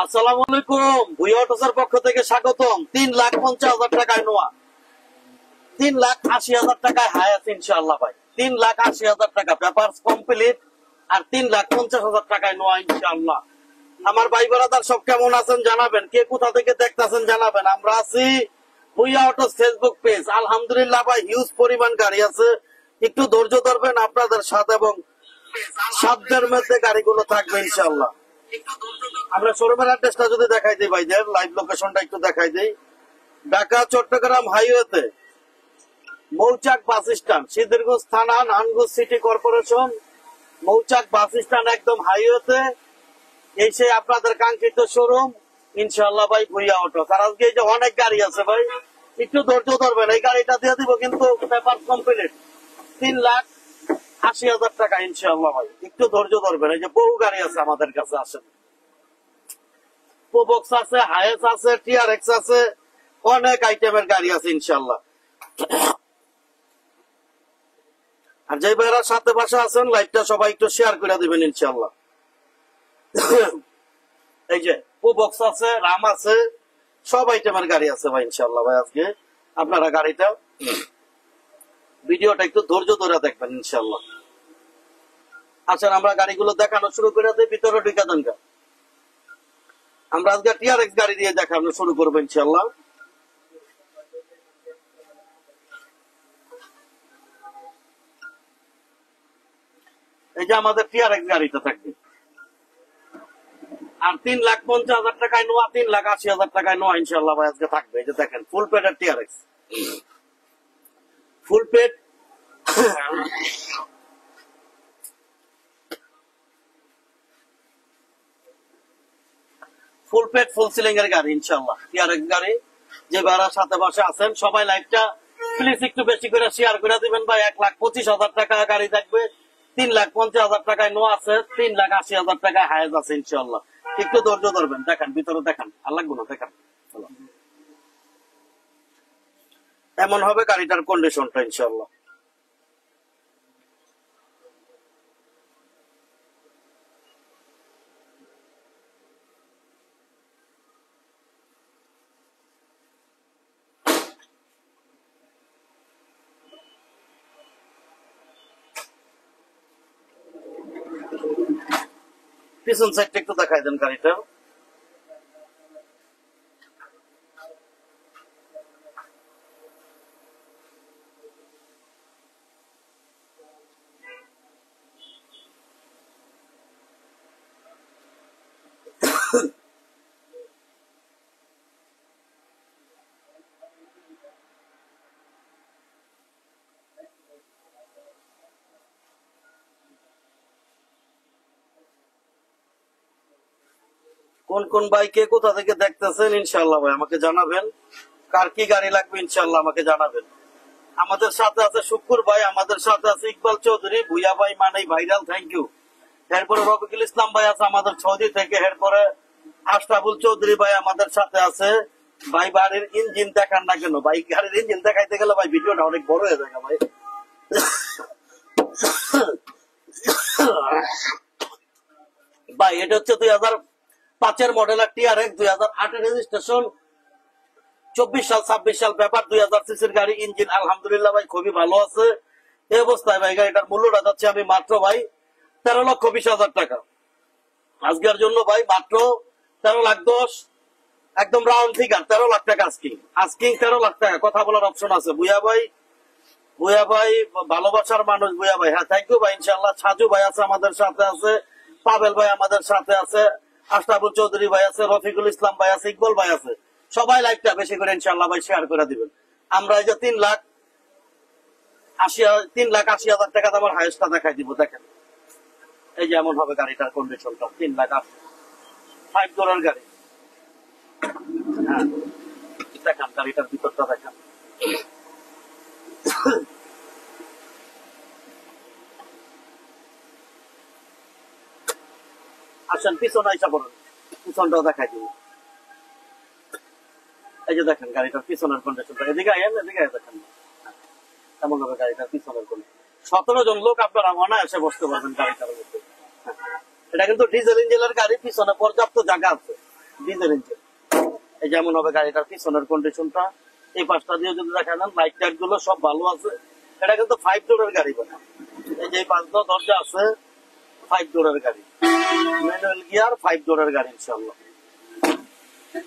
আসসালামু আলাইকুম। ভুইয়া অটোসের পক্ষ থেকে স্বাগতম। 3,50,000 টাকায় নোয়া, 3,80,000 টাকায় হায়াত ইনশাআল্লাহ ভাই। 3,80,000 টাকা পেপার কমপ্লিট আর 3,50,000 টাকায় নোয়া ইনশাআল্লাহ। আমার ভাই ব্রাদার সব কেমন আছেন জানাবেন, কে কোথা থেকে দেখতেছেন জানাবেন। আমরা আছি ভুইয়া অটোস ফেসবুক পেজ। আলহামদুলিল্লাহ ভাই, হিউজ পরিমাণ গাড়ি আছে, একটু ধৈর্য ধরবেন, আপনাদের সাথে এবং সাধ্যের মধ্যে গাড়িগুলো থাকবে ইনশাআল্লাহ। আমরা শোরুমের অ্যাড্রেসটা যদি দেখাই দিই ভাইদের, লাইভ লোকেশনটা একটু দেখাই দিই। ঢাকা চট্টগ্রাম হাইওয়েতে মৌচাক বাস স্ট্যান্ড, সিদ্ধিরগঞ্জ থানা, নারায়ণগঞ্জ সিটি কর্পোরেশন, মৌচাক বাস স্ট্যান্ড একদম হাইওয়েতে এসে আপনাদের কাঙ্ক্ষিত শোরুম ইনশাআল্লাহ ভাই ভুইয়া অটো। আর আজকে এই যে অনেক গাড়ি আছে ভাই, একটু ধৈর্য ধরবেন, এই গাড়িটা দিয়ে দিব কিন্তু পেপার কমপ্লিট 3,80,000 টাকা ইনশাআল্লাহ ভাই, একটু ধৈর্য ধরবেন। এই যে বহু গাড়ি আছে আমাদের কাছে, আসেন। প্রোবক্স আছে, হায়েস আছে, টিআরএক্স আছে, অনেক আইটেমের গাড়ি আছে ইনশাআল্লাহ। আর যে ভাইরা সাথে বাসা আছেন, লাইভটা সবাই একটু শেয়ার করে দিবেন ইনশাআল্লাহ। এই যে প্রোবক্স আছে, রাম আছে, সব আইটেমের গাড়ি আছে ভাই ইনশাআল্লাহ ভাই। আজকে আপনারা গাড়িটা ভিডিওটা একটু ধৈর্য ধরে দেখবেন ইনশাআল্লাহ। আচ্ছা, আমরা গাড়িগুলো দেখানো শুরু করে দিই, ভিতরে ঢুকে দেন। আমরা আজকে টিআরএক্স গাড়ি দিয়ে দেখানো শুরু করবো ইনশাআল্লাহ। এই যে আমাদের টিআরএক্স গাড়িটা থাকবে, আর 3,50,000 টাকায় নোয়া, 3,80,000 টাকায় নোয়া ইনশাআল্লাহ ভাই আজকে থাকবে। এই যে দেখেন, ফুল পেডের টিআরএক্স, ফুল পেড, ফুল পেড ফুল সিলিং এর গাড়ি ইনশাআল্লাহ, টিআরএক্স গাড়ি। যে ভাড়া সাথে বাসে আছেন সবাই লাইভটা প্লিজ একটু বেশি করে শেয়ার করে দিবেন ভাই। 1,25,000 টাকা গাড়ি থাকবে, 3,50,000 টাকায় নোয়া আছে, 3,80,000 টাকায় হায়েজ আছে ইনশাআল্লাহ। একটু ধৈর্য ধরবেন, দেখান ভিতরে, দেখান, আর লাগবে না, দেখান। এমন হবে গাড়িটার কন্ডিশনটা ইনশাআল্লাহ। পিছন সাইডটা একটু দেখাই দেন গাড়িটা। কোন কোন বাইকে কোথা থেকে দেখতেছেন ইনশাআল্লাহ ভাই আমাকে জানাবেন। কার কি গাড়ি লাগবে ইনশাআল্লাহ আমাকে জানাবেন। আমাদের সাথে আছে শুক্কুর ভাই, আমাদের সাথে আছে ইকবাল চৌধুরী, ভুইয়া ভাই মানে ভাইরাল, থ্যাংক ইউ। এরপরে রফিকুল ইসলাম ভাই আছে আমাদের সৌদি থেকে। এরপরে আশরাফুল চৌধুরী ভাই আমাদের সাথে আছে। ভাই বাড়ির ইঞ্জিন দেখান না কেন ভাই, গাড়ির ইঞ্জিন দেখাইতে গেলে ভাই ভিডিওটা অনেক বড় হয়ে যায় ভাই। ভাই এটা হচ্ছে 2005-এর মডেলের টিআরএক্স, 2008-এর রেজিস্ট্রেশন, 24 সাল 26 সাল পেপার, 2000 সিসির গাড়ি। ইঞ্জিন আলহামদুলিল্লাহ ভাই খুবই ভালো আছে। এই অবস্থায় ভাই গাড়িটার মূল্যটা যাচ্ছে আমি মাত্র ভাই 13,20,000 টাকা আজকের জন্য ভাই, মাত্র 13,10,000, একদম রাউন্ড ফিগার 13 লাখ টাকা আজকিং, আজকিং 13 লাখ টাকা। কথা বলার অপশন আছে। ভুইয়া ভাই, ভুইয়া ভাই ভালোবাসার মানুষ ভুইয়া ভাই, হ্যাঁ থ্যাংক ইউ ভাই ইনশাআল্লাহ। সাজু ভাই আছে আমাদের সাথে আছে, পাবেল ভাই আমাদের সাথে আছে, আশরাফুল চৌধুরী ভাই আছে, রফিকুল ইসলাম ভাই আছে, ইকবাল ভাই আছে। সবাই লাইভটা বেশি করে ইনশাআল্লাহ ভাই শেয়ার করে দিবেন। আমরা এই যে 3,80,000 টাকা দামের হাইস্টটা দেখাই দিব, দেখেন। এই যে এমন হবে গাড়িটার কন্ডিশনটা, 3,80,000, 5 ডলার গাড়ি। হ্যাঁ দেখান গাড়িটার ভিতরটা দেখান। আসেন পিছনে আইসা পড়েন, পিছনটাও দেখাই দিব। এই যে দেখেন গাড়িটার পিছনের কন্ডিশনটা, এদিকে আইন, এদিকে দেখেন এমন ভাবে গাড়িটার পিছনের কন্ডিশন। 17 জন লোক আপনারা অনায়াসে বসতে পারবেন গাড়িটার মধ্যে। এটা কিন্তু ডিজেল ইঞ্জিনের গাড়ি, পিছনে পর্যাপ্ত জায়গা আছে। Diesel engine. এই যেমন হবে গাড়িটার পিছনের কন্ডিশনটা, এই পাশটা দিয়ে যদি দেখেন লাইট টাইট গুলো সব ভালো আছে। এটা কিন্তু 5 ডোরের গাড়ি বলে, এই যে 5 দরজা আছে, 5 ডোরের গাড়ি, ম্যানুয়াল গিয়ার, 5 ডোরের গাড়ি ইনশাআল্লাহ।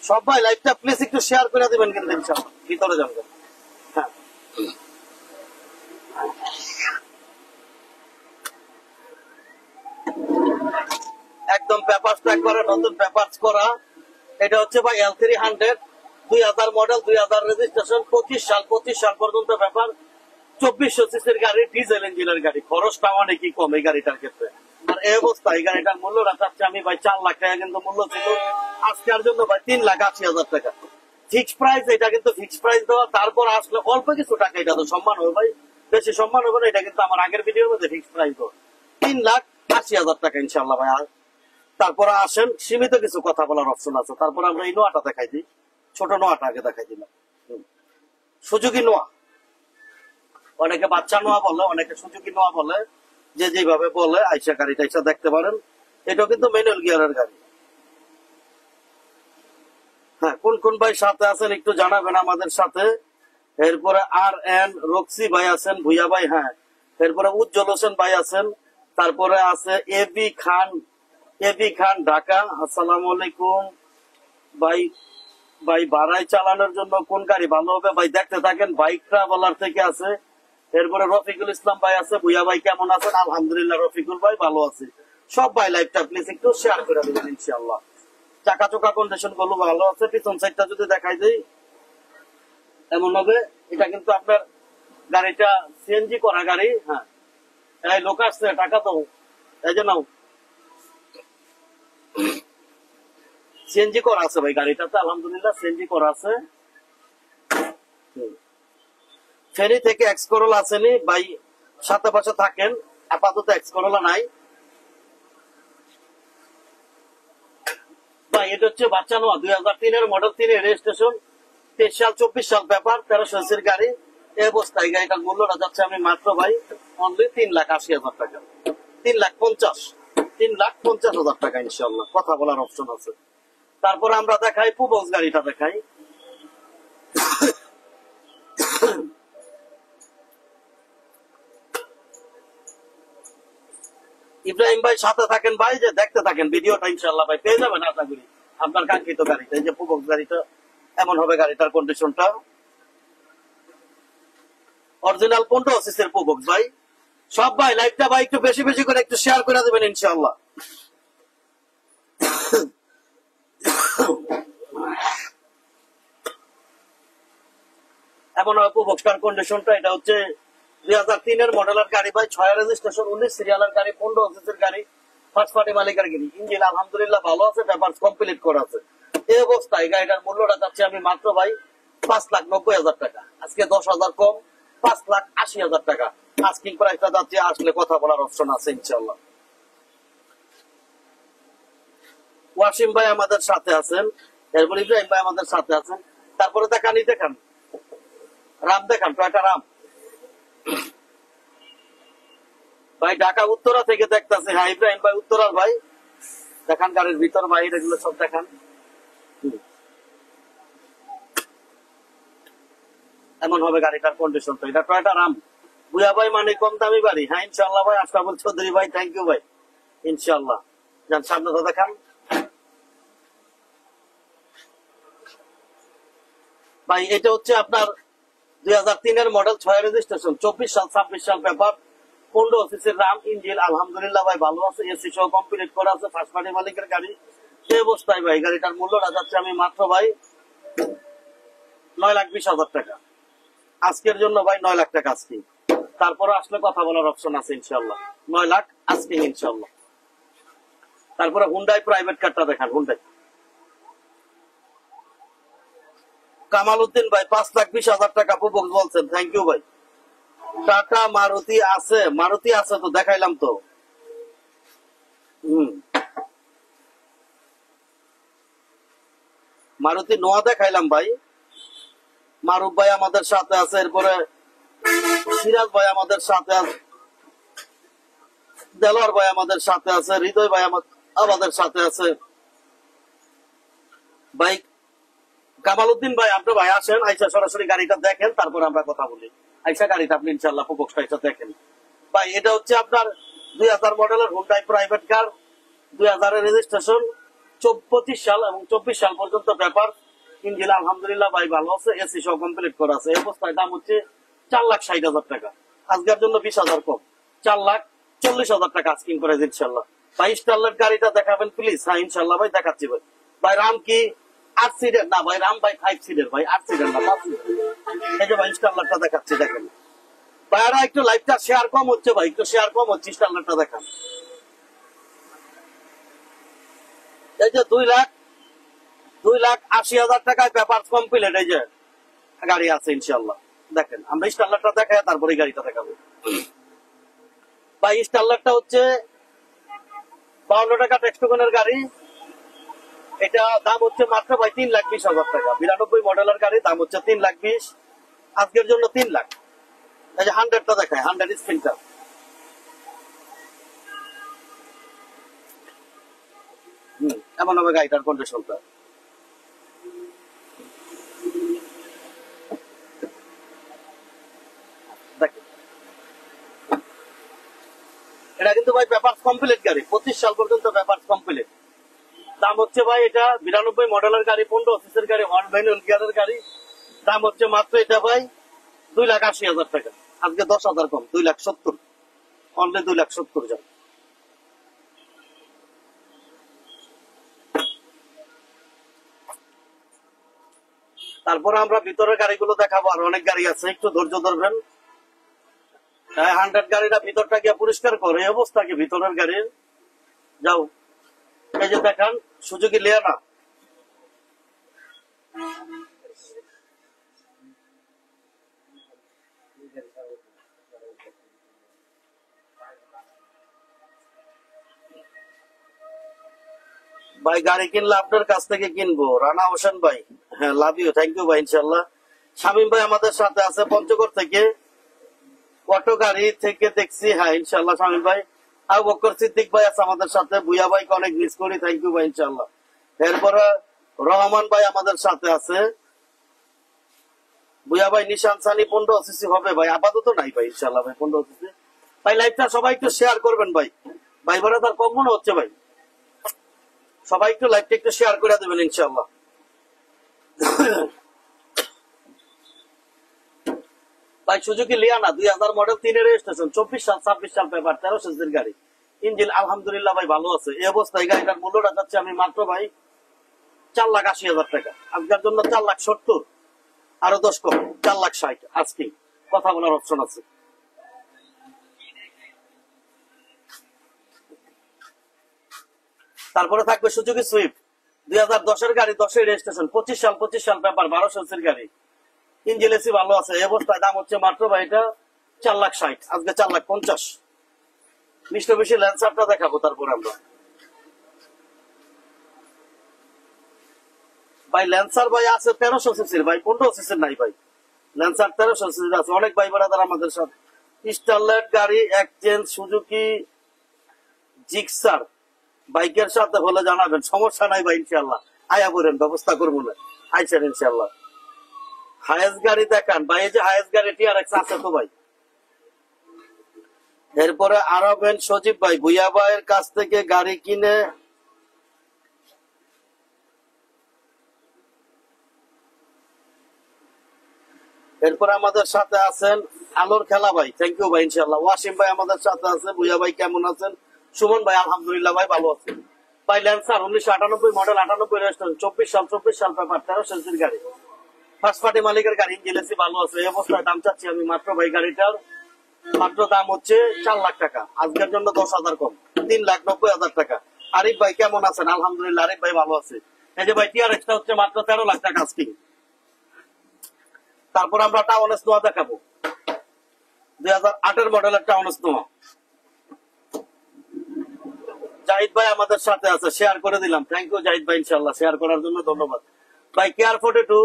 সবাই লাইভটা প্লিজ একটু শেয়ার করে দিবেন কিন্তু ইনশাআল্লাহ, ভিতরে যাবেন। হ্যাঁ, একদম পেপারস একবারে নতুন পেপারস করা। এটা হচ্ছে ভাই L300 2000 মডেল, 2000 রেজিস্ট্রেশন, 25 সাল পর্যন্ত পেপার, 2400 সিসির গাড়ি, ডিজেল ইঞ্জিনের গাড়ি। খরচটা অনেকই কম এই গাড়িটার ক্ষেত্রে। আর এই অবস্থা এই গাড়িটার মূল্য রাখাচ্ছে আমি ভাই 4 লাখ টাকা কিন্তু মূল্য ছিল, আজকের জন্য ভাই 3,80,000 টাকা ফিক্স প্রাইস। এটা কিন্তু ফিক্স প্রাইস দেওয়া, তারপর আসলে অল্প কিছু টাকা, এটা তো সম্মান হবে ভাই, বেশি সম্মান হবে না। এটা কিন্তু আমার আগের ভিডিওর মধ্যে ফিক্স প্রাইস দেওয়া 3,80,000 টাকা ইনশাল্লাহ ভাই। তারপরে আসেন, সীমিত কিছু কথা বলার অপশন আছে। তারপর আমরা এই নোয়াটা দেখাই দিই, ছোট নোয়াটা আগে দেখাই দিলাম। সুজুকি নোয়া, অনেকে বাচ্চা নোয়া বলে, অনেকে সুজুকি নোয়া বলে, যে যেভাবে বলে আইসা গাড়িটা আইসা দেখতে পারেন। এটাও কিন্তু ম্যানুয়াল গিয়ারের গাড়ি। হ্যাঁ, কোন কোন ভাই সাথে আছেন একটু জানাবেন আমাদের সাথে। এরপরে RN রক্সি ভাই আছেন, ভুইয়া ভাই, হ্যাঁ। এরপরে উজ্জ্বল হোসেন ভাই আছেন। তারপরে আছে এবি খান ঢাকা, আসসালামু আলাইকুম ভাই। ভাই বাড়াই চালানোর জন্য কোন গাড়ি ভালো হবে ভাই, দেখতে থাকেন। বাইক ট্রাভেলার থেকে আছে। এরপরে রফিকুল ইসলাম ভাই আছে, ভুইয়া ভাই কেমন আছেন? আলহামদুলিল্লাহ রফিকুল ভাই ভালো আছে। সব ভাই লাইভটা প্লিজ একটু শেয়ার করে দেবেন ইনশাআল্লাহ। চাকা চোকা কন্ডিশন গুলো ভালো আছে। পিছন সাইডটা যদি দেখাই দিই এমন হবে, এটা কিন্তু আপনার গাড়িটা সিএনজি করা গাড়ি। হ্যাঁ, এই লোক আসছে, টাকা তো এই যে নাও, সিএনজি করা আছে ভাই গাড়িটাতে, আলহামদুলিল্লাহ সিএনজি করা আছে। ফেনী থেকে এক্স করোলা আসেনি ভাই, সাথে পাশে থাকেন। আপাতত এক্স করোলা নাই ভাই। এটা হচ্ছে বাচ্চা নোয়া, 2003 মডেল, 3 রেজিস্ট্রেশন, 23 সাল 24 সাল পেপার, 1300 সিসির গাড়ি। এই অবস্থায় গাড়িটার মূল্যটা যাচ্ছে আমি মাত্র ভাই অনলি 3,80,000 টাকা, 3,50,000 টাকা ইনশাআল্লাহ। কথা বলার অপশন আছে। তারপর আমরা দেখাই পুবক্স গাড়িটা দেখাই। ইব্রাহিম ভাই সাথে থাকেন ভাই, যে দেখতে থাকেন ভিডিওটা ইনশাআল্লাহ ভাই পেয়ে যাবেন আশা করি আপনার কাঙ্ক্ষিত গাড়িটা। এই যে পুবক্স গাড়িটা এমন হবে, গাড়িটার কন্ডিশনটা অরিজিনাল 15 সিসির পুবক্স ভাই। সব ভাই লাইভটা ভাই একটু বেশি বেশি করে একটু শেয়ার করে দেবেন ইনশাআল্লাহ। এমন হবে পুবক্সটার কন্ডিশনটা। এটা হচ্ছে 2003 মডেলের গাড়ি ভাই, 6 রেজিস্ট্রেশন, 19 সিরিয়ালের গাড়ি, 15 সিসির গাড়ি, ফার্স্ট পার্টি মালিকের গাড়ি। ইঞ্জিন আলহামদুলিল্লাহ ভালো আছে, পেপার কমপ্লিট করা আছে। এই অবস্থায় গাড়িটার মূল্যটা যাচ্ছে আমি মাত্র ভাই 5,90,000 টাকা। আজকে 10,000 কম, 5,80,000 টাকা আস্কিং প্রাইসটা যাচ্ছে। আসলে কথা বলার অপশন আছে ইনশাআল্লাহ। ওয়াসিম ভাই আমাদের সাথে আছেন, এরপর ইব্রাহিম ভাই আমাদের সাথে আছেন। তারপরে দেখান রাম, দেখান টয়টা রাম ভাই, ঢাকা উত্তরা থেকে দেখতেছে। হ্যাঁ ইব্রাহিম ভাই উত্তরার ভাই, দেখান গাড়ির ভিতর বাইরে এগুলো সব দেখান। এমন হবে গাড়িটার কন্ডিশন। তো এটা টয়টা রাম, বুয়া ভাই মানে কম দামি বাড়ি। হ্যাঁ ইনশাআল্লাহ ভাই। আশরাফুল চৌধুরী ভাই থ্যাংক ইউ ভাই, ইনশাআল্লাহ। যান সামনে তো দেখান ভাই। এটা হচ্ছে আপনার 2003 মডেল, 6 রেজিস্ট্রেশন, 24 সাল 26 সাল পেপার, 15 সিসির রাম। ইঞ্জিন আলহামদুলিল্লাহ ভাই ভালো আছে, এসি সহ কমপ্লিট করা আছে, ফার্স্ট পার্টি মালিকের গাড়ি। এই অবস্থায় ভাই গাড়িটার মূল্যটা যাচ্ছে আমি মাত্র ভাই 9,20,000 টাকা আজকের জন্য ভাই, 9 লাখ টাকা আজকে। তারপরে আসলে কথা বলার অপশন আছে ইনশাআল্লাহ। 9 লাখ আজকে ইনশাআল্লাহ। তারপরে হুন্ডাই প্রাইভেট কারটা দেখান। হুন্ডাই কামাল উদ্দিন ভাই 5,20,000 টাকা পুবক্স বলছেন, থ্যাংক ইউ ভাই। টাটা মারুতি আছে, মারুতি আছে তো দেখাইলাম তো। মারুতি নোয়া দেখাইলাম ভাই। মারুফ ভাই আমাদের সাথে আছে, এরপরে সিরাজ ভাই আমাদের সাথে আছে, দেলোয়ার ভাই আমাদের সাথে আছে, হৃদয় ভাই আমাদের সাথে আছে। ভাই কামালউদ্দিন ভাই, আপনি ভাই আসেন, আইসা সরাসরি গাড়িটা দেখেন, তারপর আমরা কথা বলি। আইসা গাড়িটা আপনি ইনশাল্লাহ প্রকোষ্ঠটা আইসা দেখেন। ভাই এটা হচ্ছে আপনার 2000 মডেলের হুন্ডাই প্রাইভেট কার, 2000 এর রেজিস্ট্রেশন, 25 সাল এবং 24 সাল পর্যন্ত পেপার। ইঞ্জিন আলহামদুলিল্লাহ ভাই ভালো আছে, এসি সহ কমপ্লিট করা আছে। এই অবস্থায় দাম হচ্ছে 4,60,000 টাকা। আজকের জন্য 20,000 কম, 4,40,000 টাকা আস্কিং করে ইনশাল্লাহ। ভাই স্টারলেট গাড়িটা দেখাবেন প্লিজ। হ্যাঁ ইনশাল্লাহ ভাই দেখাচ্ছি ভাই। ভাই রাম কি 8 সিটের? না ভাই রাম ভাই 5 সিটের ভাই, 8 সিটের না 5 সিটের। এই যে ভাই স্টারলেটটা দেখাচ্ছি দেখেন ভাই। আর একটু লাইভটা শেয়ার কম হচ্ছে ভাই, একটু শেয়ার কম হচ্ছে, স্টারলেটটা দেখান। এই যে 2,80,000 টাকায় পেপার কমপ্লিট এই যে গাড়ি আছে ইনশাল্লাহ। দেখেন আমরা স্টারলেটটা দেখাই, তারপরে গাড়িটা দেখাবো ভাই। স্টারলেটটা হচ্ছে 52 টাকা টেক্সটোকনের গাড়ি। এটা দাম হচ্ছে মাত্র ভাই 3,20,000 টাকা। 92 মডেলের গাড়ি, দাম হচ্ছে 3,20,000। আজকের জন্য 3 লাখ। এই যে 100টা দেখায়, 100 স্পিনটা। এমন হবে গাড়িটার কন্ডিশনটা। দেখেন এটা কিন্তু ভাই পেপার কমপ্লিট গাড়ি, 25 সাল পর্যন্ত পেপার কমপ্লিট। দাম হচ্ছে ভাই এটা 92 মডেলের গাড়ি, 15 অফিসের গাড়ি, 1 ম্যানুয়াল গিয়ারের গাড়ি। দাম হচ্ছে মাত্র এটা ভাই 2,80,000 টাকা। আজকে 10,000 কম, 2,70,000, অনলি 2,70,000 যান। তারপরে আমরা ভিতরের গাড়িগুলো দেখাবো, আর অনেক গাড়ি আছে, একটু ধৈর্য ধরবেন। 100 গাড়িটা ভিতরটা গিয়ে পরিষ্কার করে, এই অবস্থা কি ভিতরের গাড়ির। যাও এই যে দেখান সুজুকি লিয়ানা। ভাই গাড়ি কিনলে আপনার কাছ থেকে কিনবো। রানা হোসেন ভাই, হ্যাঁ লাভ ইউ, থ্যাংক ইউ ভাই ইনশাল্লাহ। শামীম ভাই আমাদের সাথে আছে পঞ্চগড় থেকে, অটো গাড়ি থেকে দেখছি। হ্যাঁ ইনশাল্লাহ শামীম ভাই। আবু বকর সিদ্দিক ভাই আছে আমাদের সাথে। বুয়া ভাইকে অনেক মিস করি, থ্যাংক ইউ ভাই ইনশাল্লাহ। এরপরে রহমান ভাই আমাদের সাথে আছে। বুয়া ভাই নিশান সানি 15 সিসি হবে ভাই, আপাতত নাই ভাই ইনশাল্লাহ ভাই 15 সিসি। ভাই লাইভটা সবাই একটু শেয়ার করবেন ভাই। ভাই ভাড়া তার কম মনে হচ্ছে ভাই, সবাই একটু লাইভটা একটু শেয়ার করে দেবেন ইনশাল্লাহ। ভাই সুজুকি লিয়ানা 2000 মডেল, 3 এর রেজিস্ট্রেশন, 24 সাল 26 সাল পেপার, 13 সিসির গাড়ি। ইঞ্জিন আলহামদুলিল্লাহ ভাই ভালো আছে। এই অবস্থায় গাড়িটার মূল্যটা যাচ্ছে আমি মাত্র ভাই 4,80,000 টাকা। আজকের জন্য 4,70,000, আরো 10 কম, 4,60,000 আজকে কথা বলার অপশন আছে। তারপরে থাকবে সুজুকি সুইফট 2010 এর গাড়ি, 10 এর রেজিস্ট্রেশন, 25 সাল পেপার, 12 সিসির গাড়ি। ইঞ্জিন এসি ভালো আছে। এই অবস্থায় দাম হচ্ছে মাত্র ভাই এটা 4,60,000, আজকে 4,50,000। মিষ্টি বেশি ল্যান্সারটা দেখাবো তারপরে আমরা। ভাই ল্যান্সার ভাই আছে 1300 সিসির ভাই, 15 সিসির নাই ভাই। ল্যান্সার 1300 সিসির আছে। অনেক ভাই বেড়াদার আমাদের সাথে। স্টারলেট গাড়ি এক্সচেঞ্জ, সুজুকি জিক্সার বাইকের সাথে হলে জানাবেন, সমস্যা নাই ভাই ইনশাল্লাহ। আয়া বলেন, ব্যবস্থা করবো না, আইসেন ইনশাল্লাহ। হায়েস গাড়ি দেখান ভাই। এই যে হায়েস গাড়ি টিআরএক্স আছে তো ভাই। এরপরে আরবেন সজীব ভাই, ভুইয়া ভাইয়ের কাছ থেকে গাড়ি কিনে এরপরে আমাদের সাথে আছেন আলোর খেলা ভাই, থ্যাংক ইউ ভাই ইনশাল্লাহ। ওয়াসিম ভাই আমাদের সাথে আছে। ভুইয়া ভাই কেমন আছেন? সুমন ভাই আলহামদুলিল্লাহ ভাই ভালো আছেন ভাই। ল্যান্সার 1998 মডেল, 98 রেজিস্ট্রেশন, 24 সাল পেপার, 13 সিসির গাড়ি, ফার্স্ট পার্টি মালিকের গাড়ি। ইঞ্জিন এসি ভালো আছে। এই অবস্থায় দাম চাচ্ছি আমি মাত্র ভাই গাড়িটার মাত্র দাম হচ্ছে 4 লাখ টাকা। আজকের জন্য 10,000 কম, 3,90,000 টাকা। আরিফ ভাই কেমন আছেন? আলহামদুলিল্লাহ আরিফ ভাই ভালো আছে। এই যে ভাই টিআরএক্সটা হচ্ছে মাত্র 13 লাখ টাকা আজকে। তারপর আমরা টাউনস নোয়া দেখাবো, 2008 মডেলের টাউনস নোয়া। জাহিদ ভাই আমাদের সাথে আছে, শেয়ার করে দিলাম, থ্যাংক ইউ জাহিদ ভাই ইনশাল্লাহ, শেয়ার করার জন্য ধন্যবাদ ভাই। কেয়ার 42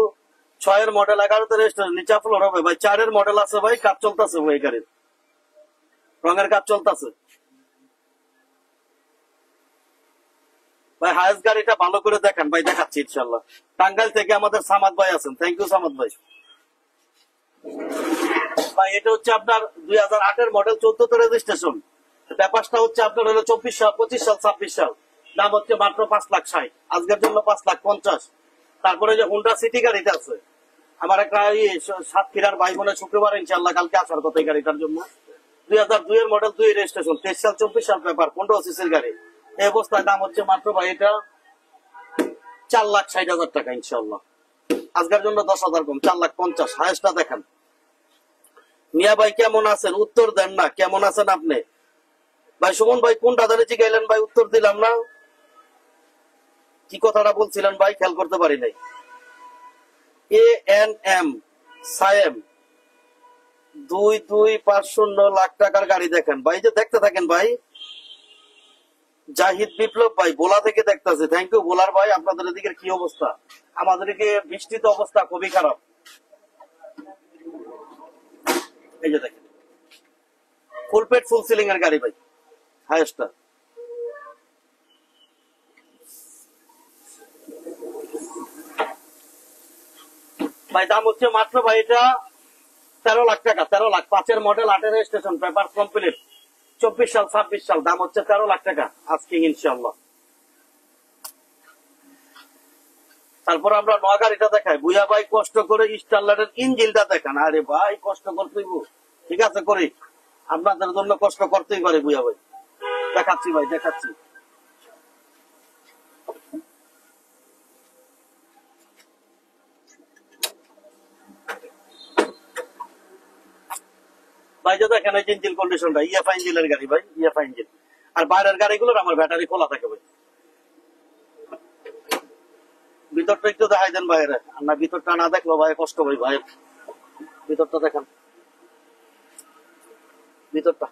6 মডেল, 11 রেজিস্ট্রেশন, নিচা ফ্লোর হবে ভাই। 4 মডেল আছে ভাই, কাজ চলতেছে ভাই, গাড়ির রঙের কাজ চলতেছে ভাই হায়েস্ট গাড়িটা ভালো করে দেখেন ভাই, দেখাচ্ছি ইনশাল্লাহ। টাঙ্গাইল থেকে আমাদের সামাদ ভাই আছেন, থ্যাংক ইউ সামাদ ভাই। ভাই এটা হচ্ছে আপনার 2008-এর মডেল, 14তে রেজিস্ট্রেশন। পেপারসটা হচ্ছে আপনার হলো 24 সাল, 25 সাল, 26 সাল। দাম হচ্ছে মাত্র 5,60,000, আজকের জন্য 5,50,000। তারপরে যে হুন্ডা সিটি গাড়িটা আছে, আমার একটা সাতক্ষীরার ভাই বোনের শুক্রবার ইনশাল্লাহ কালকে আসার কথা এই গাড়িটার জন্য। 2002-এর মডেল, 2 রেজিস্ট্রেশন, 23 সাল, 24 সাল পেপার, 15 সিসির গাড়ি। এই অবস্থায় দাম হচ্ছে মাত্র ভাই এটা 4,60,000 টাকা ইনশাল্লাহ। আজকের জন্য 10,000 কম, 4,50,000। হায়েস্টটা দেখেন। মিয়া ভাই কেমন আছেন? উত্তর দেন না, কেমন আছেন আপনি? ভাই সুমন ভাই কোনটা ধরে জিগাইলেন ভাই, উত্তর দিলাম না। কি কথাটা বলছিলেন ভাই খেয়াল করতে পারি নাই। ANM সায়েম 2250 লাখ টাকার গাড়ি দেখেন ভাই, যে দেখতে থাকেন ভাই। জাহিদ বিপ্লব ভাই বোলা থেকে দেখতেছে, থ্যাংক ইউ বোলার ভাই। আপনাদের এদিকে কি অবস্থা? আমাদের এদিকে বৃষ্টিত অবস্থা খুবই খারাপ। এই যে দেখেন ফুল পেট ফুল সিলিং এর গাড়ি ভাই, হাইস্টার। ভাই দাম হচ্ছে মাত্র ভাই এটা 13 লাখ টাকা, 13 লাখ। 5-এর মডেল, 8-এর রেজিস্ট্রেশন, পেপার কমপ্লিট, 24 সাল, 26 সাল। দাম হচ্ছে 13 লাখ টাকা আজকে ইনশাআল্লাহ। তারপর আমরা নয়া গাড়িটা দেখাই। বুয়া ভাই কষ্ট করে স্টারলাইটের ইঞ্জিনটা দেখান। আরে ভাই কষ্ট করতেই, ঠিক আছে করি, আপনাদের জন্য কষ্ট করতেই পারে বুয়া ভাই। দেখাচ্ছি ভাই, দেখাচ্ছি। ভাই যে দেখেন এই ইঞ্জিন কন্ডিশনটা, ইএফআই ইঞ্জিনের গাড়ি ভাই, ইএফআই ইঞ্জিন। আর বাইরের গাড়িগুলোর আমার ব্যাটারি খোলা থাকে ভাই। ভিতরটা একটু দেখাই দেন বাইরে, না ভিতরটা না দেখলো ভাই কষ্ট ভাই। ভাই ভিতরটা দেখেন, ভিতরটা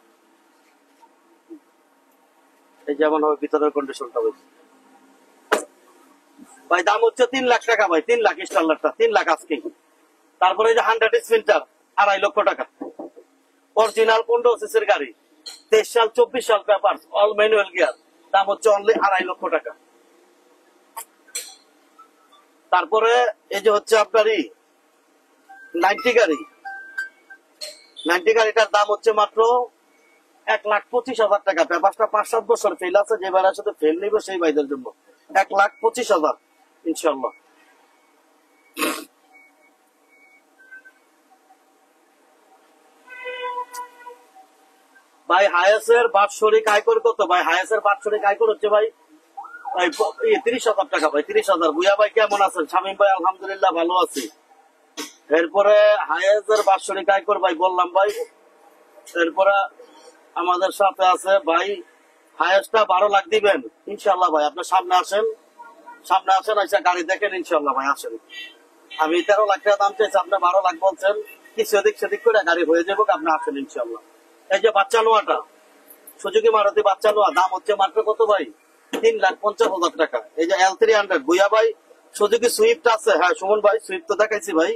এই যেমন হবে ভিতরের কন্ডিশনটা ভাই। ভাই দাম হচ্ছে 3 লাখ টাকা ভাই, 3 লাখ স্টারলারটা, 3 লাখ আজকে। তারপরে এই যে 100 স্পিন্টার 2.5 লক্ষ টাকা, অরিজিনাল 15 সিসির গাড়ি, 23 সাল, 24 সাল পেপার, অল ম্যানুয়াল গিয়ার। দাম হচ্ছে অনলি 2.5 লক্ষ টাকা। তারপরে এই যে হচ্ছে আপনারই 90 গাড়ি, 90 গাড়িটার দাম হচ্ছে মাত্র 1,25,000 টাকা। পেপারটা 5-7 বছর ফেল আছে, যে ভাইয়ের সাথে ফেল নিবে সেই ভাইদের জন্য 1,25,000 ইনশাল্লাহ। ভাই হায়েসের বাৎসরিক আয়কর কত ভাই? হায়েসের বাৎসরিক আয়কর হচ্ছে ভাই 30,000 টাকা ভাই, 30,000। বুয়া ভাই কেমন আছেন? শামীম ভাই আলহামদুলিল্লাহ ভালো আছি। এরপরে হায়েসের বাৎসরিক আয়কর ভাই বললাম ভাই। এরপরে আমাদের সাথে আছে ভাই, হায়েস্টটা 12 লাখ দিবেন ইনশাল্লাহ ভাই। আপনার সামনে আসেন, সামনে আসেন, আচ্ছা গাড়ি দেখেন ইনশাল্লাহ ভাই, আসেন। আমি 13 লাখ টাকা দাম চাইছি, আপনি 12 লাখ বলছেন, কিছু এদিক সেদিক করে গাড়ি হয়ে যাবো, আপনি আসেন ইনশাল্লাহ। এই যে বাচ্চা নোয়াটা, সুজুকি মারুতি বাচ্চা নোয়া, দাম হচ্ছে মাত্র কত ভাই? 3,50,000 টাকা। এই যে L300 বুয়া ভাই, সুজুকি সুইফট আছে, হ্যাঁ সুমন ভাই সুইফট তো দেখাইছি ভাই।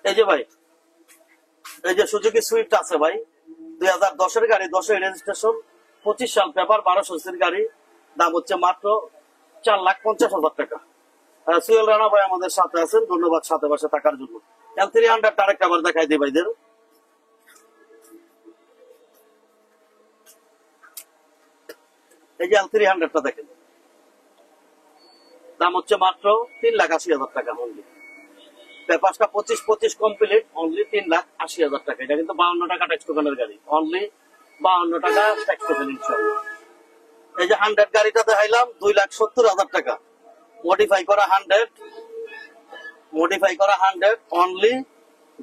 এই যে ভাই, এই যে সুজুকি সুইফট আছে ভাই, 2010-এর গাড়ি, 10-এর রেজিস্ট্রেশন, 25 সাল পেপার, 1200 সিসির গাড়ি। দাম হচ্ছে মাত্র 4,50,000 টাকা। সুয়েল রানা ভাই আমাদের সাথে আছেন, ধন্যবাদ সাথে বসে থাকার জন্য। L300 আরেকটা বার দেখাই দিই ভাইদের। এই যে L300টা দেখেন, দাম হচ্ছে মাত্র 3,80,000 টাকা অনলি। পেপারসটা 25 কমপ্লিট, অনলি 3,80,000 টাকা। এটা কিন্তু 52 টাকা ট্যাক্স টোকেনের গাড়ি, অনলি 52 টাকা ট্যাক্স টোকেন ইনশাআল্লাহ। এই যে 100 গাড়িটা দেখাইলাম 2,70,000 টাকা। মডিফাই করা 100, মডিফাই করা 100 অনলি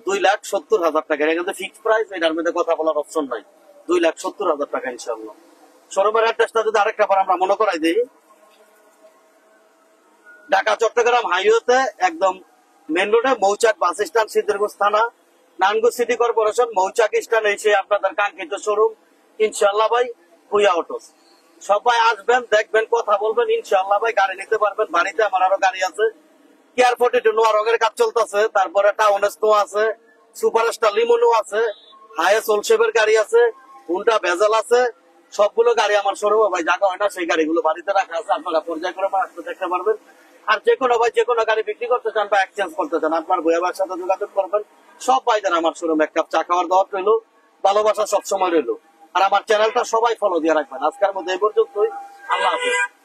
2,70,000 টাকা। এটা কিন্তু ফিক্সড প্রাইস, এটার মধ্যে কথা বলার অপশন নাই। 2,70,000 টাকা ইনশাআল্লাহ। শোরুমের অ্যাড্রেসটা যদি আরেকটা পর আমরা মনে করাই দিই, ঢাকা চট্টগ্রাম হাইওয়েতে একদম মেন রোডে, মৌচাক বাস স্ট্যান্ড, সিদ্ধিরগঞ্জ থানা, নারায়ণগঞ্জ সিটি কর্পোরেশন, মৌচাক স্ট্যান্ড, এসে আপনাদের কাঙ্ক্ষিত শোরুম ইনশাআল্লাহ ভাই, ভুইয়া অটোস। সবাই আসবেন, দেখবেন, কথা বলবেন, ইনশাআল্লাহ ভাই গাড়ি নিতে পারবেন। বাড়িতে আমার আরো গাড়ি আছে, কেয়ার 42 নোয়া রঙের কাজ চলতেছে, তারপরে টাউন এস আছে, সুপার স্টার লিমোনো আছে, হায়েস্ট ওলশেপের গাড়ি আছে, হুন্ডা ভেজাল আছে, সবগুলো গাড়ি আমার শোরুমে ভাই জায়গা হয় না, সেই গাড়িগুলো বাড়িতে রাখা আছে, আপনারা পর্যায় করে আসতে দেখতে পারবেন। আর যে কোনো ভাই যে কোনো গাড়ি বিক্রি করতে চান বা এক্সচেঞ্জ করতে চান, আপনার বইয়ের সাথে যোগাযোগ করবেন। সব ভাইদের আমার শোরুমে এক কাপ চা খাওয়ার দাওয়াত রইলো, ভালোবাসা সবসময় রইলো। আর আমার চ্যানেলটা সবাই ফলো দিয়ে রাখবেন। আজকের মধ্যে এই পর্যন্তই, আল্লাহ হাফেজ।